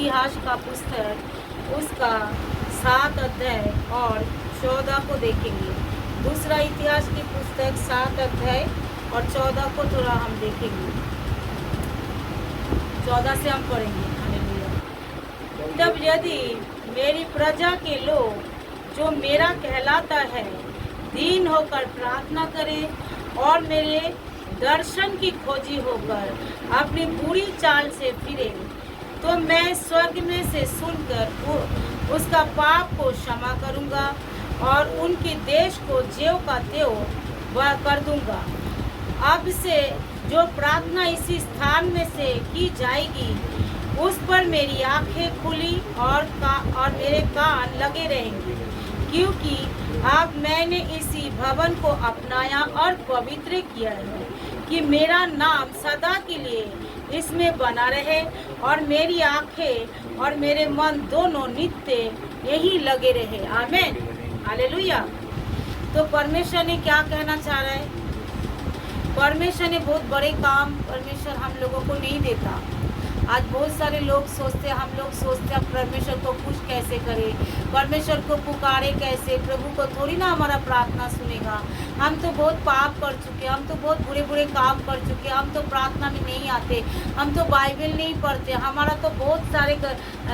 इतिहास का पुस्तक उसका 7 अध्याय और 14 को देखेंगे। दूसरा इतिहास की पुस्तक 7 अध्याय और 14 को थोड़ा हम देखेंगे। 14 से हम पढ़ेंगे। हालेलुया। तब यदि मेरी प्रजा के लोग जो मेरा कहलाता है दीन होकर प्रार्थना करें और मेरे दर्शन की खोजी होकर अपनी बुरी चाल से फिरे, तो मैं स्वर्ग में से सुनकर उसका पाप को क्षमा करूंगा और उनके देश को ज्यों का त्यों वह कर दूंगा। अब से जो प्रार्थना इसी स्थान में से की जाएगी उस पर मेरी आंखें खुली और मेरे कान लगे रहेंगे, क्योंकि अब मैंने इसी भवन को अपनाया और पवित्र किया है कि मेरा नाम सदा के लिए इसमें बना रहे और मेरी आंखें और मेरे मन दोनों नित्य यही लगे रहे। आमीन। हालेलुया। तो परमेश्वर ने क्या कहना चाह रहा है? परमेश्वर ने बहुत बड़े काम परमेश्वर हम लोगों को नहीं देता। आज बहुत सारे लोग हम लोग सोचते हैं परमेश्वर को खुश कैसे करें, परमेश्वर को पुकारे कैसे, प्रभु को थोड़ी ना हमारा प्रार्थना सुनेगा। हम तो बहुत पाप कर चुके, हम तो बहुत बुरे बुरे काम कर चुके, हम तो प्रार्थना में नहीं आते, हम तो बाइबल नहीं पढ़ते, हमारा तो बहुत सारे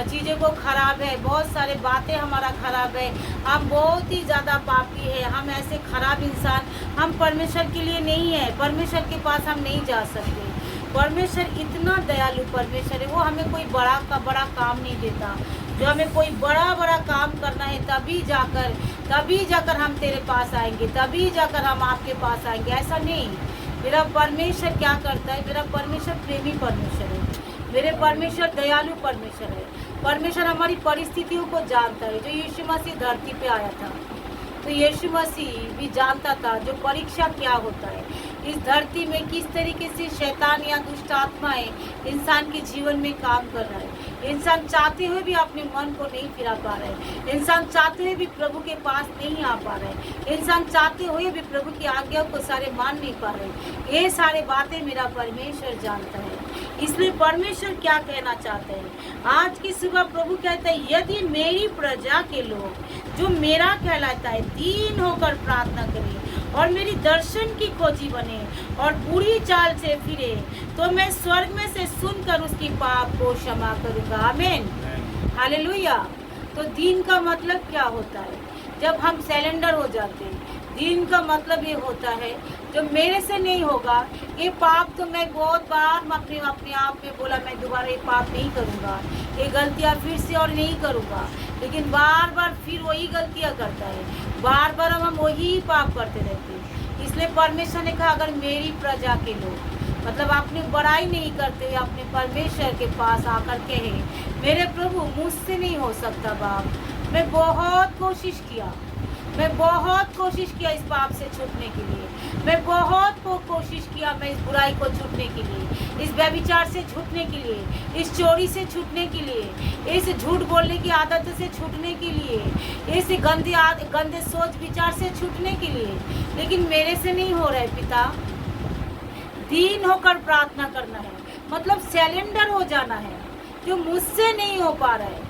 चीज़ों को खराब है, बहुत सारे बातें हमारा खराब है, हम बहुत ही ज़्यादा पापी है, हम ऐसे खराब इंसान, हम परमेश्वर के लिए नहीं है, परमेश्वर के पास हम नहीं जा सकते। परमेश्वर इतना दयालु परमेश्वर है, वो हमें कोई बड़ा काम नहीं देता। जो हमें कोई बड़ा काम करना है तभी जाकर हम तेरे पास आएंगे, तभी जाकर हम आपके पास आएंगे, ऐसा नहीं। मेरा परमेश्वर क्या करता है? मेरा परमेश्वर प्रेमी परमेश्वर है, मेरे परमेश्वर दयालु परमेश्वर है। परमेश्वर हमारी परिस्थितियों को जानता है। जो यीशु मसीह धरती पे आया था तो यीशु मसीह भी जानता था जो परीक्षा क्या होता है, इस धरती में किस तरीके से शैतान या दुष्ट आत्माएं इंसान के जीवन में काम कर रहा है। इंसान चाहते हुए भी अपने मन को नहीं फिरा पा रहे, इंसान चाहते हुए भी प्रभु के पास नहीं आ पा रहे, इंसान चाहते हुए भी प्रभु की आज्ञा को सारे मान नहीं पा रहे। ये सारे बातें मेरा परमेश्वर जानता है। इसलिए परमेश्वर क्या कहना चाहते हैं? आज की सुबह प्रभु कहते हैं यदि मेरी प्रजा के लोग जो मेरा कहलाता है दीन होकर प्रार्थना करें और मेरी दर्शन की खोजी बने और बुरी चाल से फिरे, तो मैं स्वर्ग में से सुनकर उसकी पाप को क्षमा करूंगा। आमीन। हालेलुया। तो दीन का मतलब क्या होता है? जब हम सरेंडर हो जाते हैं। दीन का मतलब ये होता है जो मेरे से नहीं होगा, ये पाप तो मैं बहुत बार अपने आप में बोला मैं दोबारा ये पाप नहीं करूँगा, ये गलतियाँ फिर से और नहीं करूँगा, लेकिन बार बार फिर वही गलतियाँ करता है, बार बार हम वही पाप करते रहते हैं। इसलिए परमेश्वर ने कहा अगर मेरी प्रजा के लोग मतलब अपनी बड़ाई नहीं करते हुए अपने परमेश्वर के पास आकर कहे मेरे प्रभु मुझसे नहीं हो सकता बाप, मैं बहुत कोशिश किया इस पाप से छूटने के लिए, मैं बहुत कोशिश किया मैं इस बुराई को छूटने के लिए, इस व्यभिचार से छूटने के लिए, इस चोरी से छूटने के लिए, इस झूठ बोलने की आदत से छूटने के लिए, इस गंदे सोच विचार से छूटने के लिए, लेकिन मेरे से नहीं हो रहा है पिता। दीन होकर प्रार्थना करना है मतलब सरेंडर हो जाना है। जो मुझसे नहीं हो पा रहा है,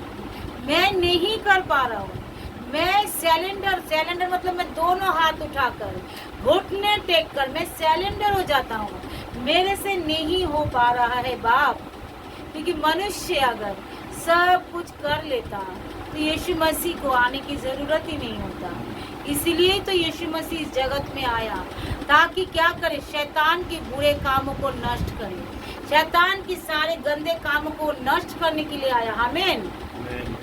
मैं नहीं कर पा रहा हूँ, मैं सरेंडर मतलब मैं दोनों हाथ उठाकर घुटने टेक कर मैं सरेंडर हो जाता हूँ। मेरे से नहीं हो पा रहा है बाप, क्योंकि मनुष्य अगर सब कुछ कर लेता तो यीशु मसीह को आने की ज़रूरत ही नहीं होता। इसीलिए तो यीशु मसीह इस जगत में आया ताकि क्या करे? शैतान के बुरे कामों को नष्ट करे, शैतान की सारे गंदे कामों को नष्ट करने के लिए आया। आमीन।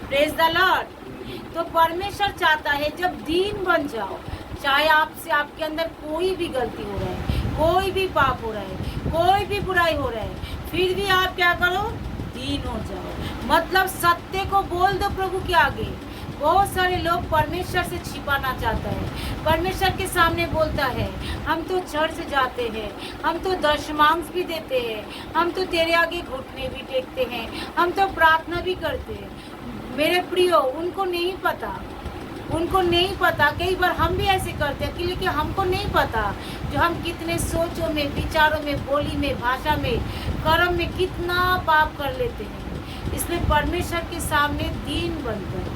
Praise the Lord. तो परमेश्वर चाहता है जब दीन बन जाओ, चाहे आपसे आपके अंदर कोई भी गलती हो रहा है, कोई भी पाप हो रहा है, कोई भी बुराई हो रहा है, फिर भी आप क्या करो? दीन हो जाओ। मतलब सत्य को बोल दो प्रभु के आगे। बहुत सारे लोग परमेश्वर से छिपाना चाहता है, परमेश्वर के सामने बोलता है हम तो चर्च जाते हैं, हम तो दशमांश भी देते हैं, हम तो तेरे आगे घुटने भी टेकते हैं, हम तो प्रार्थना भी करते हैं। मेरे प्रियो, उनको नहीं पता। कई बार हम भी ऐसे करते हैं लेकिन हमको नहीं पता जो हम कितने सोचों में, विचारों में, बोली में, भाषा में, कर्म में कितना पाप कर लेते हैं। इसलिए परमेश्वर के सामने दीन बनकर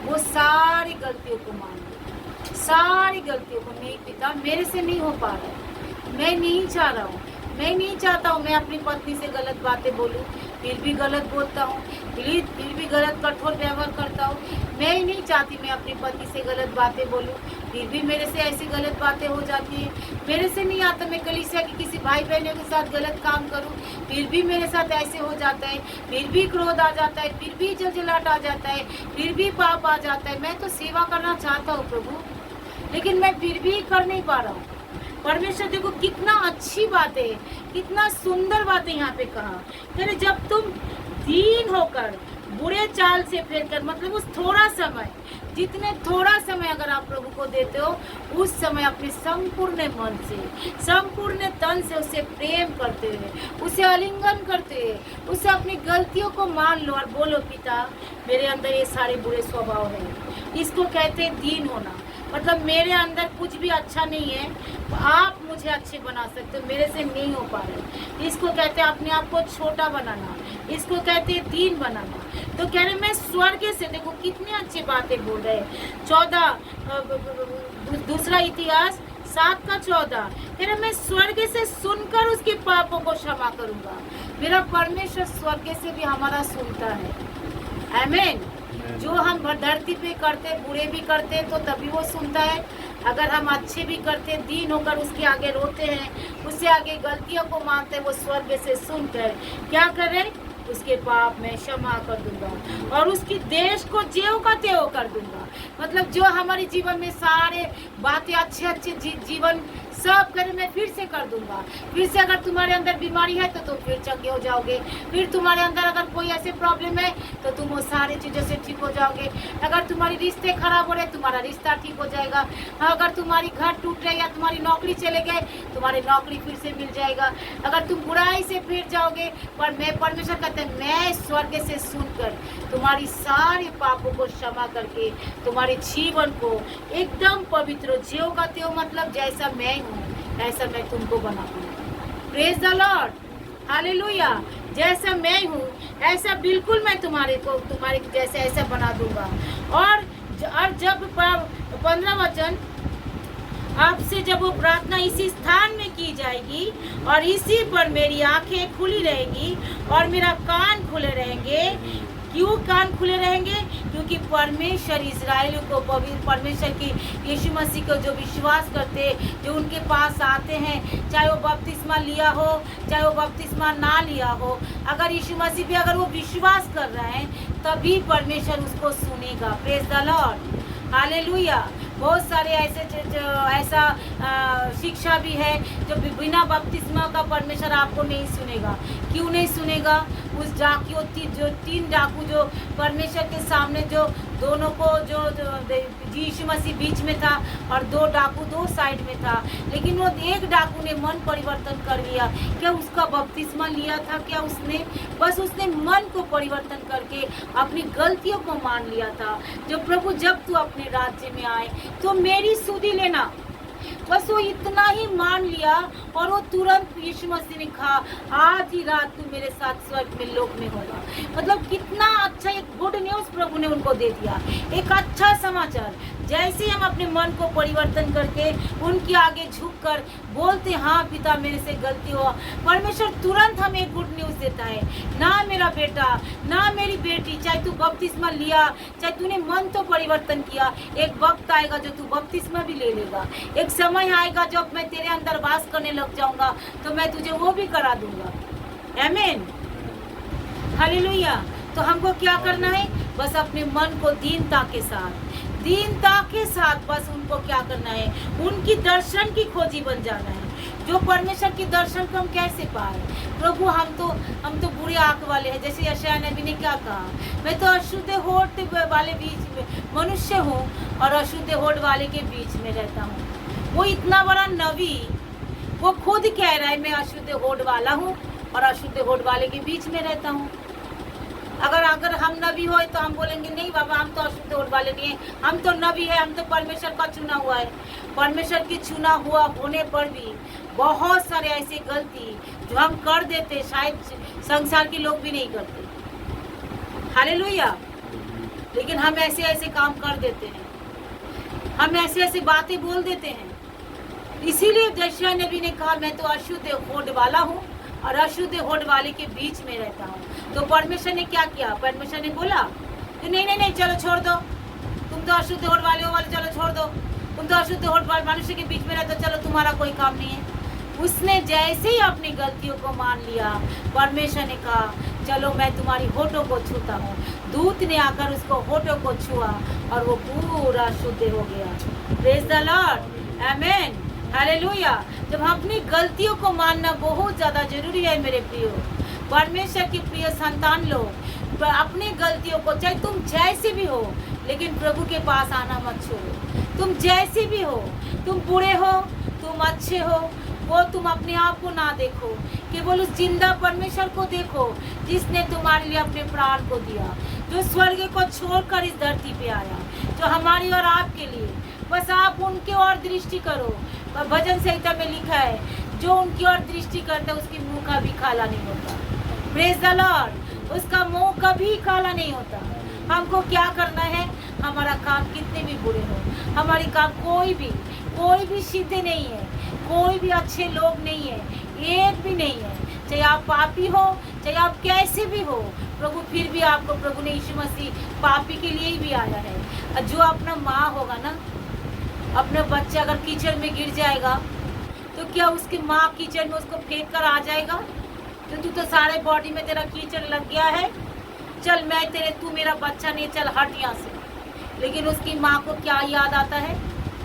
वो सारी गलतियों को मान लो, सारी गलतियों को। नहीं पिता, मेरे से नहीं हो पा रहा है, मैं नहीं चाह रहा हूँ, मैं नहीं चाहता हूँ मैं अपनी पत्नी से गलत बातें बोलूँ, फिर भी गलत बोलता हूँ, फिर भी गलत कठोर व्यवहार करता हूँ। मैं नहीं चाहती मैं अपनी पति से गलत बातें बोलूँ, फिर भी मेरे से ऐसी गलत बातें हो जाती हैं। मेरे से नहीं आता मैं कलीसिया के किसी भाई बहनों के साथ गलत काम करूँ, फिर भी मेरे साथ ऐसे हो जाता है, फिर भी क्रोध आ जाता है, फिर भी जलजलाहट आ जाता है, फिर भी पाप आ जाता है। मैं तो सेवा करना चाहता हूँ प्रभु, लेकिन मैं फिर भी कर नहीं पा रहा हूँ। परमेश्वर देखो कितना अच्छी बात है, कितना सुंदर बात है यहाँ पे कहा, अरे जब तुम दीन होकर बुरे चाल से फेर कर, मतलब उस थोड़ा समय, जितने थोड़ा समय अगर आप प्रभु को देते हो, उस समय अपने संपूर्ण मन से, संपूर्ण तन से उसे प्रेम करते हुए, उसे आलिंगन करते हुए, उसे अपनी गलतियों को मान लो और बोलो पिता मेरे अंदर ये सारे बुरे स्वभाव हैं। इसको कहते हैं दीन होना, मतलब मेरे अंदर कुछ भी अच्छा नहीं है, आप मुझे अच्छे बना सकते हो, मेरे से नहीं हो पा रहे। इसको कहते हैं अपने आप को छोटा बनाना, इसको कहते हैं दीन बनाना। तो कह रहे मैं स्वर्ग से, देखो कितनी अच्छी बातें बोल रहे हैं। 14 दूसरा इतिहास 7:14 कह रहे मैं स्वर्ग से सुनकर उसके पापों को क्षमा करूंगा। मेरा परमेश्वर स्वर्ग से भी हमारा सुनता है। आमीन। जो हम धरती पे करते, बुरे भी करते तो तभी वो सुनता है, अगर हम अच्छे भी करते, दीन होकर उसके आगे रोते हैं, उससे आगे गलतियों को मानते हैं, वो स्वर्ग से सुनकर क्या करे, उसके पाप में क्षमा कर दूंगा और उसकी देश को ज्यों का त्यों कर दूंगा। मतलब जो हमारे जीवन में सारे बातें अच्छे अच्छे जीवन सब करे मैं फिर से कर दूंगा। फिर से अगर तुम्हारे अंदर बीमारी है तो तुम फिर चंगे हो जाओगे, फिर तुम्हारे अंदर अगर कोई ऐसे प्रॉब्लम है तो तुम वो सारी चीज़ों से ठीक हो जाओगे। अगर तुम्हारी रिश्ते खराब हो रहे तुम्हारा रिश्ता ठीक हो जाएगा। अगर तुम्हारी घर टूट रहे या तुम्हारी नौकरी चले गए, तुम्हारी नौकरी फिर से मिल जाएगा। अगर तुम बुराई से फिर जाओगे, पर मैं परमेश्वर कहते हैं मैं स्वर्ग से सुनकर तुम्हारी सारे पापों को क्षमा करके तुम्हारे जीवन को एकदम पवित्र ज्यों का त्यों, मतलब जैसा मैं हूँ ऐसा मैं तुमको बना दूंगा। Praise the Lord, hallelujah. जैसा मैं हूँ ऐसा बिल्कुल मैं तुम्हारे जैसे ऐसा बना दूंगा। और जब 15 वचन, आपसे जब वो प्रार्थना इसी स्थान में की जाएगी और इसी पर मेरी आंखें खुली रहेंगी और मेरा कान खुले रहेंगे। क्यों कान खुले रहेंगे? क्योंकि परमेश्वर इजराइलियों को, परमेश्वर की यीशु मसीह को जो विश्वास करते, जो उनके पास आते हैं, चाहे वो बपतिस्मा लिया हो चाहे वो बपतिस्मा ना लिया हो, अगर यीशु मसीह भी अगर वो विश्वास कर रहे हैं तभी परमेश्वर उसको सुनेगा। Praise the Lord, hallelujah. बहुत सारे ऐसा शिक्षा भी है जो बिना बपतिस्मा का परमेश्वर आपको नहीं सुनेगा। क्यों नहीं सुनेगा? उस डाकू, जो 3 डाकू जो परमेश्वर के सामने, जो दोनों को जो यीशु मसीह बीच में था और 2 डाकू 2 साइड में था, लेकिन वो एक डाकू ने मन परिवर्तन कर लिया। क्या उसका बपतिस्मा लिया था? क्या उसने बस उसने मन को परिवर्तन करके अपनी गलतियों को मान लिया था। जो प्रभु जब तू अपने राज्य में आए तो मेरी सुधि लेना, बस वो इतना ही मान लिया और वो तुरंत यीशु मसीह ने कहा आज ही रात तू मेरे साथ स्वर्ग में लोक में होगा। मतलब कितना अच्छा एक गुड न्यूज़ प्रभु ने उनको दे दिया, एक अच्छा समाचार। जैसे ही हम अपने मन को परिवर्तन करके उनके आगे झुककर बोलते हाँ पिता मेरे से गलती हुआ, परमेश्वर तुरंत हमें एक गुड न्यूज़ देता है। ना मेरा बेटा, ना मेरी बेटी, चाहे तू बपतिस्मा लिया, चाहे तूने मन तो परिवर्तन किया, एक वक्त आएगा जो तू बपतिस्मा भी ले लेगा। एक समय आएगा जब मैं तेरे अंदर वास करने लग जाऊंगा तो मैं तुझे वो भी करा दूंगा। आमीन, हालेलुया। तो हमको क्या करना है? बस अपने मन को दीनता के साथ बस उनको क्या करना है? उनकी दर्शन की खोजी बन जाना है। जो परमेश्वर की दर्शन को हम कैसे पाए? प्रभु हम तो बुरे आंख वाले हैं, जैसे यशायाह नबी ने क्या कहा, मैं तो अशुद्ध होठ वाले बीच में मनुष्य हूँ और अशुद्ध होठ वाले के बीच में रहता हूँ। वो इतना बड़ा नबी, वो खुद कह रहा है मैं अशुद्ध होठ वाला हूँ और अशुद्ध होठ वाले के बीच में रहता हूँ। अगर हम नबी हो तो हम बोलेंगे नहीं बाबा हम तो अशुद्ध होठ वाले नहीं है, हम तो नबी है, हम तो परमेश्वर का चुना हुआ है। परमेश्वर की चुना हुआ होने पर भी बहुत सारे ऐसे गलती जो हम कर देते शायद संसार के लोग भी नहीं करते। हालेलुया। लेकिन हम ऐसे ऐसे काम कर देते हैं, हम ऐसे ऐसे बातें बोल देते हैं। इसीलिए यशायाह नबी ने कहा, मैं तो अशुद्ध होठ वाला हूँ और अशुद्ध होठ वाले के बीच में रहता हूँ। तो परमेश्वर ने क्या किया? परमेश्वर ने बोला कि नहीं नहीं नहीं, चलो छोड़ दो, तुम तो अशुद्ध होठ वाले हो, वाले चलो छोड़ दो, तुम तो अशुद्ध होठ वाले मनुष्य के बीच में रहते हो, चलो तुम्हारा कोई काम नहीं है। उसने जैसे ही अपनी गलतियों को मान लिया, परमेश्वर ने कहा चलो मैं तुम्हारी होठों को छूता हूँ। दूत ने आकर उसको होठों को छुआ और वो पूरा शुद्ध हो गया। Praise the Lord, amen, hallelujah. जब हम अपनी गलतियों को मानना बहुत ज़्यादा जरूरी है मेरे प्रियो, परमेश्वर के प्रिय संतान लोग, अपनी गलतियों को, चाहे तुम जैसे भी हो, लेकिन प्रभु के पास आना मत छोड़ो। तुम जैसे भी हो, तुम बुरे हो, तुम अच्छे हो, वो तुम अपने आप को ना देखो, केवल उस जिंदा परमेश्वर को देखो जिसने तुम्हारे लिए अपने प्राण को दिया, जो स्वर्ग को छोड़कर इस धरती पे आया, जो हमारी और आपके लिए। बस आप उनके ओर दृष्टि करो। भजन संहिता में लिखा है, जो उनकी ओर दृष्टि करता है उसकी मुंह का भी काला नहीं होता। प्रेज द लॉर्ड, उसका मुंह कभी काला नहीं होता। हमको क्या करना है? हमारा काम कितने भी बुरे हो, हमारी काम कोई भी सिद्ध नहीं है, कोई भी अच्छे लोग नहीं है, एक भी नहीं है। चाहे आप पापी हो, चाहे आप कैसे भी हो, प्रभु फिर भी आपको, प्रभु ने यीशु मसीह पापी के लिए ही भी आया है। जो अपना माँ होगा ना, अपना बच्चा अगर कीचड़ में गिर जाएगा तो क्या उसकी माँ कीचड़ में उसको फेंक कर आ जाएगा? तो तू तो सारे बॉडी में तेरा कीचड़ लग गया है, चल मैं तेरे, तू मेरा बच्चा नहीं, चल हट यहाँ से। लेकिन उसकी माँ को क्या याद आता है?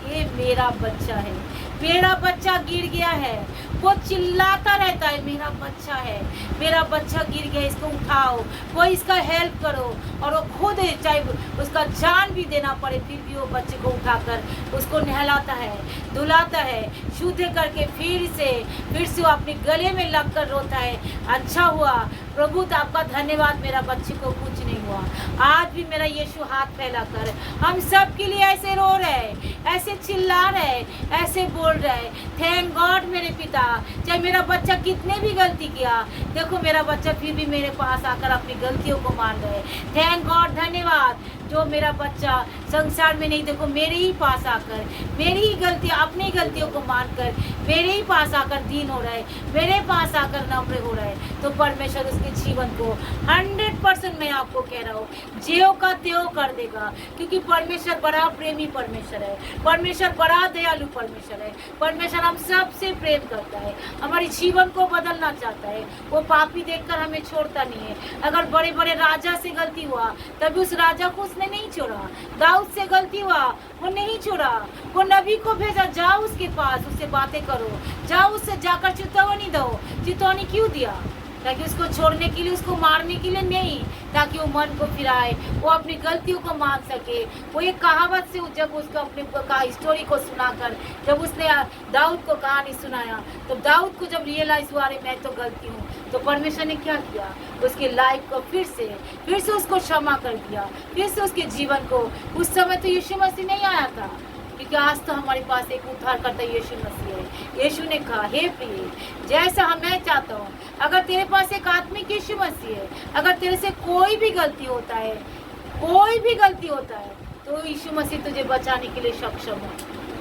ये मेरा बच्चा है, मेरा बच्चा गिर गया है। वो चिल्लाता रहता है, मेरा बच्चा है, मेरा बच्चा गिर गया, इसको उठाओ, वो इसका हेल्प करो। और वो खुद चाहे उसका जान भी देना पड़े, फिर भी वो बच्चे को उठाकर उसको नहलाता है, धुलाता है, शुद्ध करके फिर से वो अपने गले में लगकर रोता है, अच्छा हुआ प्रभु, तो आपका धन्यवाद, मेरा बच्चे को कुछ नहीं हुआ। आज भी मेरा यीशु हाथ फैलाकर हम सब के लिए ऐसे रो रहे, ऐसे चिल्ला रहे, ऐसे बोल रहे, थैंक गॉड मेरे पिता, चाहे मेरा बच्चा कितने भी गलती किया, देखो मेरा बच्चा फिर भी मेरे पास आकर अपनी गलतियों को मान रहे। थैंक गॉड, धन्यवाद, जो मेरा बच्चा संसार में नहीं, देखो मेरे ही पास आकर, मेरी ही गलतियाँ, अपनी गलतियों को मानकर मेरे ही पास आकर दीन हो रहा है, मेरे पास आकर नम्र हो रहा है। तो परमेश्वर उसके जीवन को 100% मैं आपको कह रहा हूँ, ज्यों का त्यों कर देगा, क्योंकि परमेश्वर बड़ा प्रेमी परमेश्वर है, परमेश्वर बड़ा दयालु परमेश्वर है। परमेश्वर हम सबसे प्रेम करता है, हमारे जीवन को बदलना चाहता है। वो पापी देखकर हमें छोड़ता नहीं है। अगर बड़े बड़े राजा से गलती हुआ तभी उस राजा को उसने नहीं छोड़ा। दाऊद से गलती हुआ, वो नहीं छोड़ा, वो नबी को भेजा, जाओ उसके पास, उससे बातें करो, जाओ उससे जाकर चेतावनी दो। चेतावनी क्यों दिया? ताकि उसको छोड़ने के लिए, उसको मारने के लिए नहीं, ताकि वो मन को फिराए, वो अपनी गलतियों को मान सके। वो एक कहावत से जब उसको अपने स्टोरी को सुनाकर, जब उसने दाऊद को कहानी सुनाया, तो दाऊद को जब रियलाइज हुआ, अरे मैं तो गलती हूँ, तो परमेश्वर ने क्या किया? उसकी लाइफ को फिर से उसको क्षमा कर दिया, फिर से उसके जीवन को। उस समय तो यीशु मसीह नहीं आया था, क्योंकि आज तो हमारे पास एक उद्धारकर्ता यीशु मसीह है। यीशु ने कहा, हे प्रिय, जैसा मैं चाहता हूँ, अगर तेरे पास एक आत्मिक यीशु मसीह है, अगर तेरे से कोई भी गलती होता है, तो यीशु मसीह तुझे बचाने के लिए सक्षम है।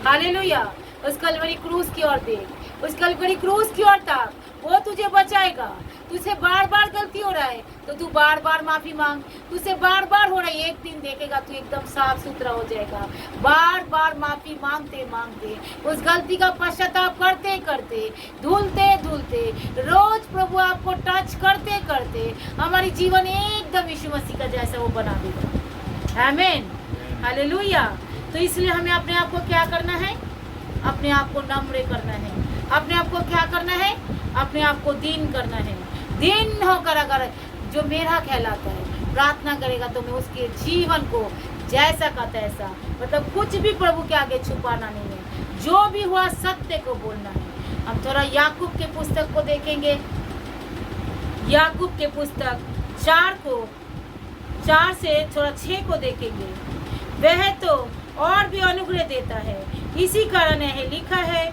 हालेलुया। उस कलवरी क्रूस की ओर देख, उस कलवरी क्रूस की ओर ताक, वो तुझे बचाएगा। तुझसे बार बार गलती हो रहा है तो तू बार बार माफी मांग, तुझसे बार बार हो रहा है, एक दिन देखेगा तू एकदम साफ सुथरा हो जाएगा। बार बार माफी मांगते मांगते, उस गलती का पश्चाताप करते करते, धुलते धुलते, रोज प्रभु आपको टच करते करते हमारी जीवन एकदम यीशु मसीह का जैसा वो बना देगा। आमीन, हालेलुया। तो इसलिए हमें अपने आप को क्या करना है? अपने आप को नम्र करना है। अपने आप को क्या करना है? अपने आप को दीन करना है। दीन होकर अगर जो मेरा कहलाता है प्रार्थना करेगा, तो मैं उसके जीवन को जैसा का तैसा, मतलब कुछ भी प्रभु के आगे छुपाना नहीं है, जो भी हुआ सत्य को बोलना है। हम थोड़ा याकूब के पुस्तक को देखेंगे। याकूब के पुस्तक 4 से थोड़ा 6 को देखेंगे। वह तो और भी अनुग्रह देता है, इसी कारण है लिखा है,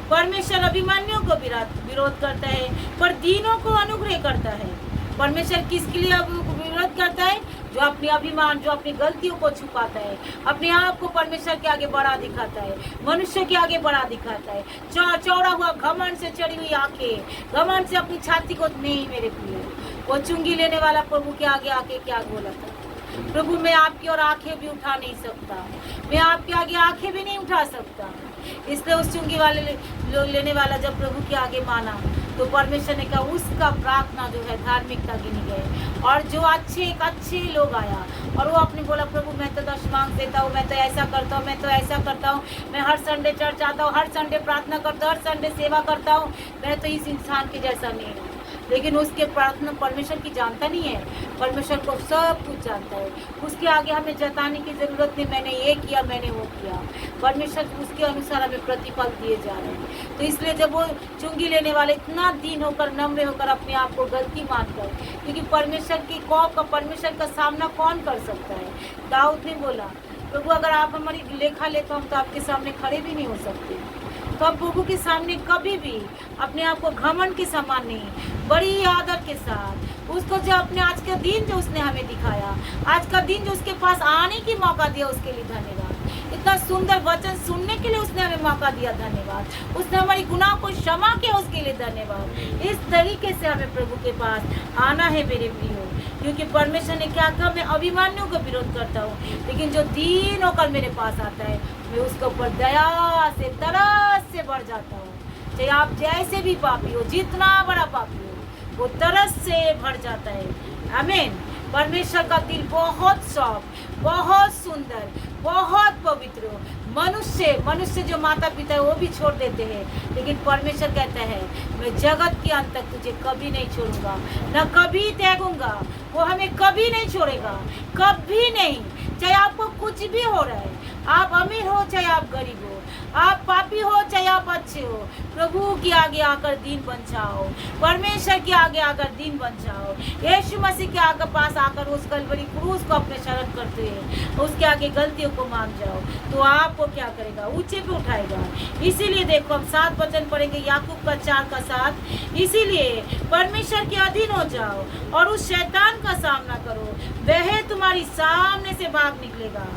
परमेश्वर अभिमानियों को विरोध करता है पर दीनों को अनुग्रह करता है। परमेश्वर किसके लिए विरोध करता है? जो अपनी अभिमान, जो अपनी गलतियों को छुपाता है, अपने आप को परमेश्वर के आगे बड़ा दिखाता है, मनुष्य के आगे बड़ा दिखाता है, चौड़ा हुआ घमंड से चढ़ी हुई आंखें, घमंड से अपनी छाती को, नहीं मेरे प्रिय, वो चुंगी लेने वाला प्रभु के आगे आके क्या बोला था, प्रभु मैं आपकी और आंखें भी उठा नहीं सकता, मैं आपके आगे आंखें भी नहीं उठा सकता। इसलिए उस चुंगी वाले लेने वाला जब प्रभु के आगे माना तो परमेश्वर ने कहा उसका प्रार्थना जो है धार्मिकता गिनी गई। और जो अच्छे लोग आया और वो अपने बोला प्रभु मैं तो दशमांश देता हूँ, मैं तो ऐसा करता हूँ, मैं तो ऐसा करता हूँ, मैं हर संडे चर्च आता हूँ, हर संडे प्रार्थना करता हूँ, हर संडे सेवा करता हूँ, मैं तो इस इंसान के जैसा नहीं हूँ। लेकिन उसके प्रार्थना परमेश्वर की जानता नहीं है, परमेश्वर को सब कुछ जानता है। उसके आगे हमें जताने की ज़रूरत नहीं, मैंने ये किया, मैंने वो किया, परमेश्वर उसके अनुसार हमें प्रतिफल दिए जा रहे हैं। तो इसलिए जब वो चुंगी लेने वाले इतना दीन होकर, नम्र होकर, अपने आप को गलती मानकर, क्योंकि परमेश्वर की कौप का, परमेश्वर का सामना कौन कर सकता है। दाऊद ने बोला प्रभु अगर आप हमारी लेखा ले तो हम तो आपके सामने खड़े भी नहीं हो सकते। तो अब प्रभु के सामने कभी भी अपने आप को घमंड के समान नहीं, बड़ी आदर के साथ उसको जो अपने आज का दिन जो उसने हमें दिखाया, आज का दिन जो उसके पास आने की मौका दिया, उसके लिए धन्यवाद। इतना सुंदर वचन सुनने के लिए उसने हमें मौका दिया, धन्यवाद। उसने हमारी गुनाह को क्षमा किया, उसके लिए धन्यवाद। इस तरीके से हमें प्रभु के पास आना है मेरे प्रियो, क्योंकि परमेश्वर ने क्या कहा, मैं अभिमानियों का विरोध करता हूँ, लेकिन जो दीन होकर मेरे पास आता है मैं उसके ऊपर दया से, तरस से बढ़ जाता हूँ। चाहे आप जैसे भी पापी हो, जितना बड़ा पापी हो, वो तरस से भर जाता है। आमीन। परमेश्वर का दिल बहुत सॉफ्ट, बहुत सुंदर, बहुत पवित्र हो। मनुष्य जो माता पिता है वो भी छोड़ देते हैं, लेकिन परमेश्वर कहता है मैं जगत के अंत तक तुझे कभी नहीं छोड़ूंगा, न कभी त्यागूंगा। वो हमें कभी नहीं छोड़ेगा, कभी नहीं। चाहे आपको कुछ भी हो रहा है, आप अमीर हो चाहे आप गरीब हो, आप पापी हो चाहे आप अच्छे हो, प्रभु के आगे आकर दीन बन जाओ, परमेश्वर के आगे आकर दीन बन जाओ, यीशु मसीह के आगे पास आकर उस कलवरी क्रूस को अपने शरण करते हैं, उसके आगे गलतियों को मान जाओ, तो आपको क्या करेगा, ऊंचे पे उठाएगा। इसीलिए देखो हम 7 वचन पढ़ेंगे, याकूब का 4:7। इसीलिए परमेश्वर के अधीन हो जाओ और उस शैतान का सामना करो, वह तुम्हारी सामने से भाग निकलेगा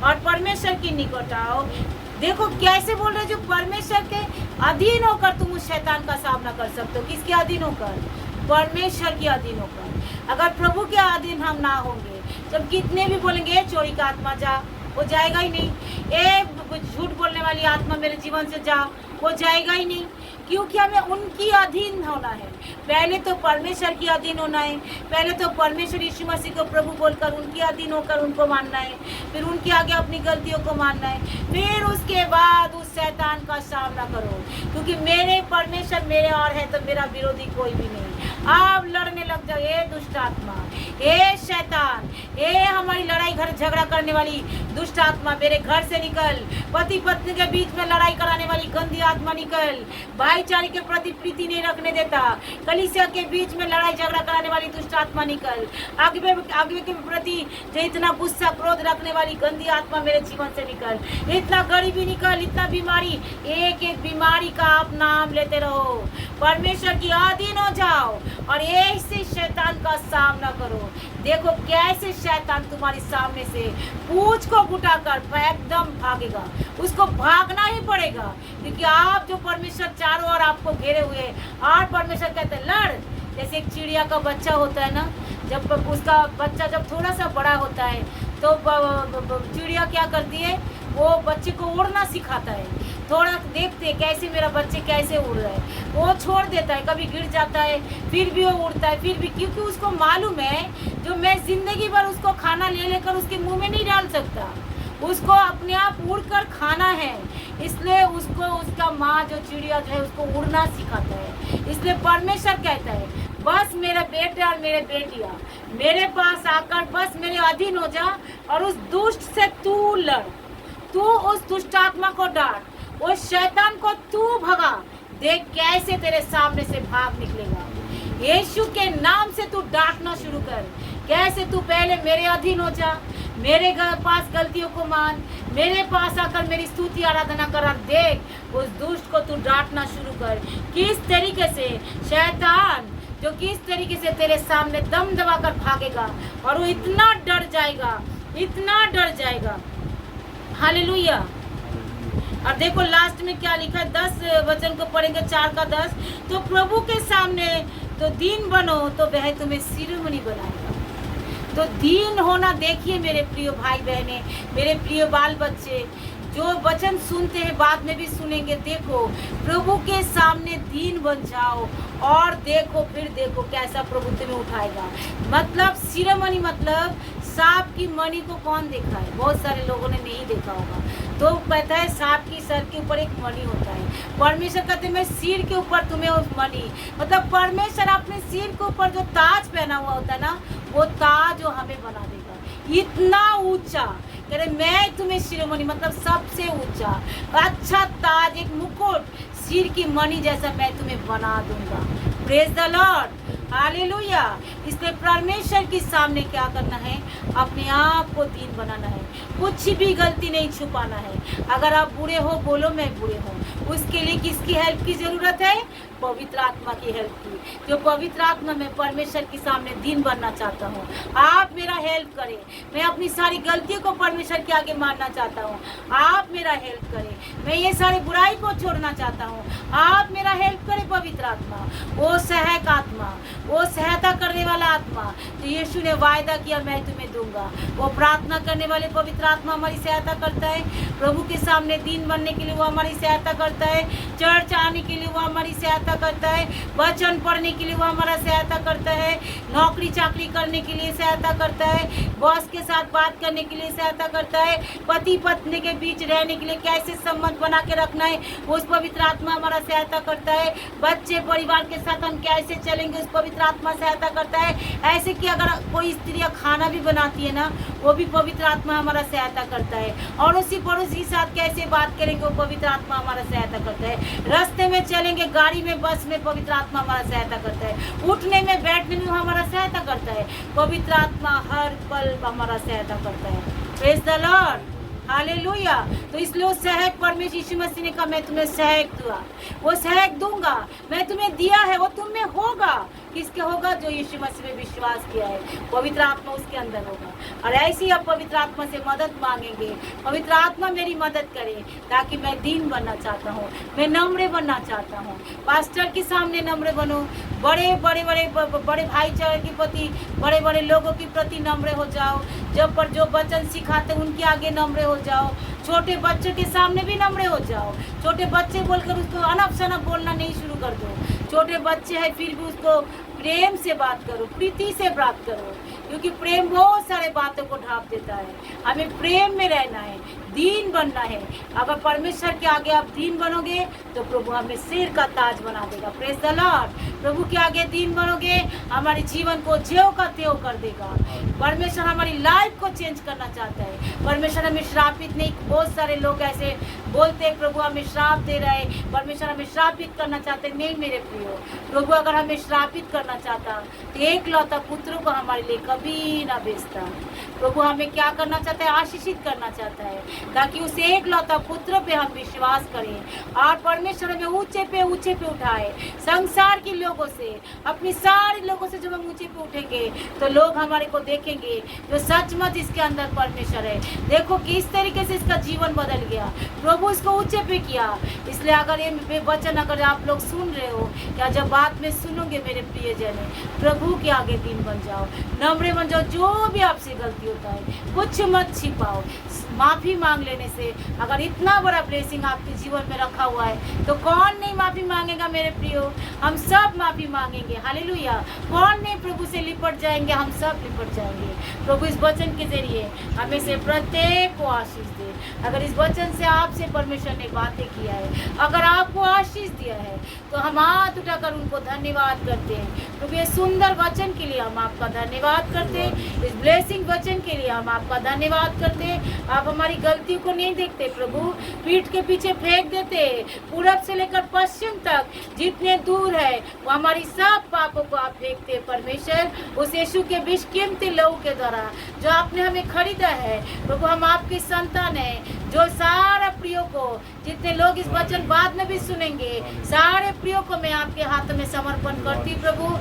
और परमेश्वर की निकट आओ। देखो कैसे बोल रहे, जो परमेश्वर के अधीन होकर तुम उस शैतान का सामना कर सकते हो। किसके अधीन होकर? परमेश्वर के अधीन होकर। अगर प्रभु के अधीन हम ना होंगे, जब कितने भी बोलेंगे चोरी का आत्मा जा, वो जाएगा ही नहीं। झूठ बोलने वाली आत्मा मेरे जीवन से जा, वो जाएगा ही नहीं, क्योंकि हमें उनकी अधीन होना है। पहले तो परमेश्वर की अधीन होना है, पहले तो परमेश्वर यीशु मसीह को प्रभु बोलकर उनकी अधीन होकर उनको मानना है, फिर उनके आगे अपनी गलतियों को मानना है, फिर उसके बाद उस शैतान का सामना करो, क्योंकि मेरे परमेश्वर मेरे और है तो मेरा विरोधी कोई भी नहीं। आप लड़ने लग जाओ, ये दुष्ट आत्मा, ये शैतान, ये हमारी लड़ाई घर झगड़ा करने वाली दुष्ट आत्मा, मेरे घर से निकल। पति पत्नी के बीच में लड़ाई कराने वाली गंदी आत्मा निकल। भाईचारे के प्रति प्रीति नहीं रखने देता, कलीसिया के बीच में लड़ाई झगड़ा कराने वाली दुष्ट आत्मा निकल। आगे के प्रति जो इतना गुस्सा क्रोध रखने वाली गंदी आत्मा मेरे जीवन से निकल। इतना गरीबी निकल, इतना बीमारी, एक एक बीमारी का आप नाम लेते रहो, परमेश्वर की अधीन हो जाओ और ऐसे शैतान का सामना करो। देखो कैसे शैतान तुम्हारे सामने से पूंछ को गुटाकर एकदम भागेगा, उसको भागना ही पड़ेगा, क्योंकि आप जो परमेश्वर चारों ओर आपको घेरे हुए, और परमेश्वर कहते हैं लड़। जैसे एक चिड़िया का बच्चा होता है ना, जब उसका बच्चा जब थोड़ा सा बड़ा होता है तो चिड़िया क्या करती है, वो बच्चे को उड़ना सिखाता है। थोड़ा देखते कैसे मेरा बच्चे कैसे उड़ रहा है, वो छोड़ देता है, कभी गिर जाता है फिर भी वो उड़ता है, फिर भी, क्योंकि उसको मालूम है जो मैं जिंदगी भर उसको खाना ले लेकर उसके मुंह में नहीं डाल सकता, उसको अपने आप उड़कर खाना है। इसलिए उसको उसका माँ जो चिड़िया जो है उसको उड़ना सिखाता है। इसलिए परमेश्वर कहता है बस मेरे बेटे और मेरे बेटियाँ मेरे पास आकर बस मेरे अधीन हो जा और उस दुष्ट से तू लड़, तू उस दुष्ट आत्मा को डांट, उस शैतान को तू भगा। देख कैसे तेरे सामने से भाग निकलेगा। यीशु के नाम से तू डांटना शुरू कर। कैसे तू पहले मेरे अधीन हो जा, मेरे पास गलतियों को मान, मेरे पास आकर मेरी स्तुति आराधना कर। देख उस दुष्ट को तू डांटना शुरू कर। किस तरीके से शैतान जो किस तरीके से तेरे सामने दम दबा कर भागेगा और वो इतना डर जाएगा, इतना डर जाएगा। हालेलुया। और देखो लास्ट में क्या लिखा है, 10 वचन को पढ़ेंगे, 4 का 10। तो प्रभु के सामने तो दीन बनो तो वह तुम्हें शिरोमणि बनाएगा। तो दीन होना देखिए मेरे प्रिय भाई बहने, मेरे प्रिय बाल बच्चे, जो वचन सुनते हैं बाद में भी सुनेंगे। देखो प्रभु के सामने दीन बन जाओ और देखो, फिर देखो कैसा प्रभु तुम्हें उठाएगा। मतलब शिरोमणि मतलब सांप की मणि को कौन देखा है? बहुत सारे लोगों ने नहीं देखा होगा। तो कहता है सांप की सर के ऊपर एक मणि होता है। परमेश्वर कहते हैं मैं सिर के ऊपर तुम्हें उस मणि, मतलब परमेश्वर अपने सिर के ऊपर जो ताज पहना हुआ होता है ना, वो ताज वो हमें बना देगा इतना ऊंचा। कह रहे मैं तुम्हें शिरोमणि मतलब सबसे ऊंचा अच्छा ताज, एक मुकुट सिर की मणि जैसा मैं तुम्हें बना दूंगा। Praise the Lord, hallelujah. इसलिए परमेश्वर के सामने क्या करना है? अपने आप को दीन बनाना है, कुछ भी गलती नहीं छुपाना है। अगर आप बुरे हो बोलो मैं बुरे हूँ, उसके लिए किसकी हेल्प की जरूरत है? पवित्र आत्मा की हेल्प की। जो पवित्र आत्मा में परमेश्वर के सामने दीन बनना चाहता हूँ, आप मेरा हेल्प करें। मैं अपनी सारी गलतियों को परमेश्वर के आगे मानना चाहता हूँ, आप मेरा हेल्प करें। मैं ये सारी बुराई को छोड़ना चाहता हूँ, आप मेरा हेल्प करें। पवित्र आत्मा, वो सहायक आत्मा, वो सहायता करने वाला आत्मा तो यीशु ने वायदा किया मैं तुम्हें दूंगा। वो प्रार्थना करने वाले पवित्र आत्मा हमारी सहायता करता है। प्रभु के सामने दीन बनने के लिए वो हमारी सहायता करता है। चर्च आने के लिए वो हमारी सहायता करता है। वचन पढ़ने के लिए वो हमारा सहायता करता है। नौकरी चाकरी करने के लिए सहायता करता है। बॉस के साथ बात करने के लिए सहायता करता है। पति पत्नी के बीच रहने के लिए कैसे संबंध बना के रखना है, उस पवित्र आत्मा हमारा सहायता करता है। बच्चे परिवार के साथ हम कैसे चलेंगे, उस पवित्र आत्मा सहायता करता है। ऐसे कि अगर कोई स्त्रियाँ खाना भी बनाती है ना, वो भी पवित्र आत्मा हमारा सहायता करता है। और उसी पड़ोसी के साथ कैसे बात करेंगे, वो पवित्र आत्मा हमारा सहायता करता है। रास्ते में चलेंगे, गाड़ी में, बस में, पवित्र आत्मा हमारा सहायता करता है। उठने में बैठने में हमारा सहायता करता है। पवित्र आत्मा हर पल हमारा सहायता करता है। Praise the Lord, hallelujah. तो इसलिए वो सहायक परमेश्वर यीशु मसीह ने कहा मैं तुम्हें सहायक दूंगा, वो सहायक दूंगा, मैं तुम्हें दिया है, वो तुम में होगा। किसके होगा? जो यीशु मसीह में विश्वास किया है, पवित्र आत्मा उसके अंदर होगा। और ऐसे ही आप पवित्र आत्मा से मदद मांगेंगे, पवित्र आत्मा मेरी मदद करे ताकि मैं दीन बनना चाहता हूँ, मैं नम्र बनना चाहता हूँ। पास्टर के सामने नम्र बनो, बड़े बड़े बड़े बड़े भाईचारे के प्रति, बड़े बड़े लोगों के प्रति नम्र हो जाओ। जब पर जो वचन सिखाते उनके आगे नम्र हो जाओ। छोटे बच्चों के सामने भी नम्र हो जाओ। छोटे बच्चे बोलकर उसको अनप शनप बोलना नहीं शुरू कर दो। छोटे बच्चे हैं फिर भी उसको प्रेम से बात करो, प्रीति से बात करो, क्योंकि प्रेम बहुत सारे बातों को ढांप देता है। हमें प्रेम में रहना है, दीन बनना है। अगर परमेश्वर के आगे आप दीन बनोगे तो प्रभु हमें सिर का ताज बना देगा। Praise the Lord. प्रभु के आगे दीन बनोगे, हमारे जीवन को ज्यों का त्यों कर देगा। परमेश्वर हमारी लाइफ को चेंज करना चाहता है। परमेश्वर हमें श्रापित नहीं, बहुत सारे लोग ऐसे बोलते हैं प्रभु हमें श्राप दे रहा है, परमेश्वर हमें श्रापित करना चाहते हैं। नहीं मेरे प्रियो, प्रभु अगर हमें श्रापित करना चाहता तो एक लौता पुत्र को हमारे लिए कभी ना भेजता। प्रभु हमें क्या करना चाहता है? आशीषित करना चाहता है, ताकि उस एक लौता पुत्र पे हम विश्वास करें और परमेश्वर हमें ऊंचे पे उठाए। संसार के लोगों से, अपनी सारे लोगों से जब हम ऊंचे पे उठेंगे तो लोग हमारे को देखेंगे जो सचमुच इसके अंदर परमेश्वर है। देखो किस तरीके से इसका जीवन बदल गया, प्रभु इसको ऊंचे पे किया। इसलिए अगर ये वचन अगर आप लोग सुन रहे हो, क्या जब बात में सुनोगे मेरे प्रिय जन, प्रभु के आगे दीन बन जाओ, नम्र बन जाओ। जो भी आपसे गलती होता है कुछ मत छिपाओ। माफ़ी मांग लेने से अगर इतना बड़ा ब्लेसिंग आपके जीवन में रखा हुआ है तो कौन नहीं माफ़ी मांगेगा मेरे प्रियो? हम सब माफ़ी मांगेंगे। हालेलुया। कौन नहीं प्रभु से लिपट जाएंगे? हम सब लिपट जाएंगे। प्रभु इस वचन के जरिए हमें से प्रत्येक को आशीष दे। अगर इस वचन से आपसे परमेश्वर ने बातें किया है, अगर आपको आशीष दिया है, तो हम हाथ उठाकर उनको धन्यवाद करते हैं। प्रभु ये सुंदर वचन के लिए हम आपका धन्यवाद करते हैं। इस ब्लेसिंग वचन के लिए हम आपका धन्यवाद करते हैं। आप हमारी गलतियों को नहीं देखते प्रभु, पीठ के पीछे फेंक देते। पूरब से लेकर पश्चिम तक जितने दूर है वो हमारी सब पापों को आप फेंकते परमेश्वर। उस यीशु के बेशकीमती लहू के द्वारा जो आपने हमें खरीदा है प्रभु, हम आपकी संतान है जो सारा प्रियो को जितने लोग इस वचन बाद में भी सुनेंगे, सारे प्रियो को मैं आपके हाथों में समर्पण करती हूँ प्रभु।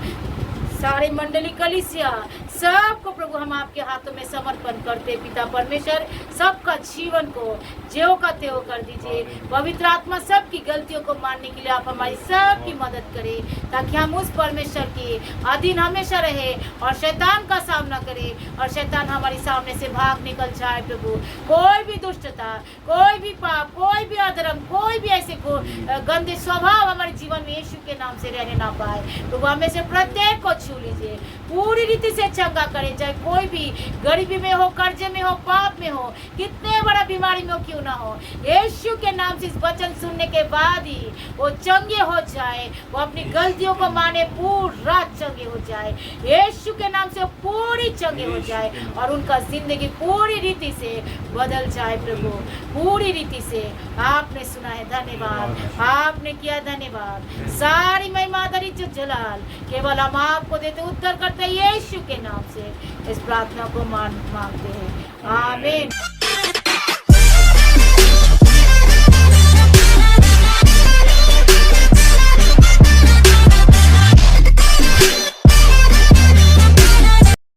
सारी मंडली कलीसिया सबको प्रभु हम आपके हाथों में समर्पण करते पिता परमेश्वर। सबका जीवन को ज्यों का त्यों कर दीजिए। पवित्र आत्मा सबकी गलतियों को मानने के लिए आप हमारी सबकी मदद करें, ताकि हम उस परमेश्वर के अधीन हमेशा रहे और शैतान का सामना करें और शैतान हमारे सामने से भाग निकल जाए प्रभु। कोई भी दुष्टता, कोई भी पाप, कोई भी अधर्म, कोई भी ऐसे गंदे स्वभाव हमारे जीवन में यीशु के नाम से रहने ना पाए प्रभु। हमें से प्रत्येक को छू लीजिए, पूरी रीति से चंगा करें। चाहे कोई भी गरीबी में हो, कर्जे में हो, पाप में हो, कितने बड़ा बीमारी में हो क्यों ना हो, यीशु के नाम से इस वचन सुनने के बाद ही वो चंगे हो जाए, वो अपनी गलतियों को माने, पूरा चंगे हो जाए यीशु के नाम से, पूरी चंगे हो जाए और उनका जिंदगी पूरी रीति से बदल जाए प्रभु, पूरी रीति से। आपने सुना है, धन्यवाद। आपने किया, धन्यवाद। सारी महिमा, दरिद्र जलाल केवल हम आपको देते, उत्तर करते यीशु के नाम से इस प्रार्थना को मांगते हैं। आमीन।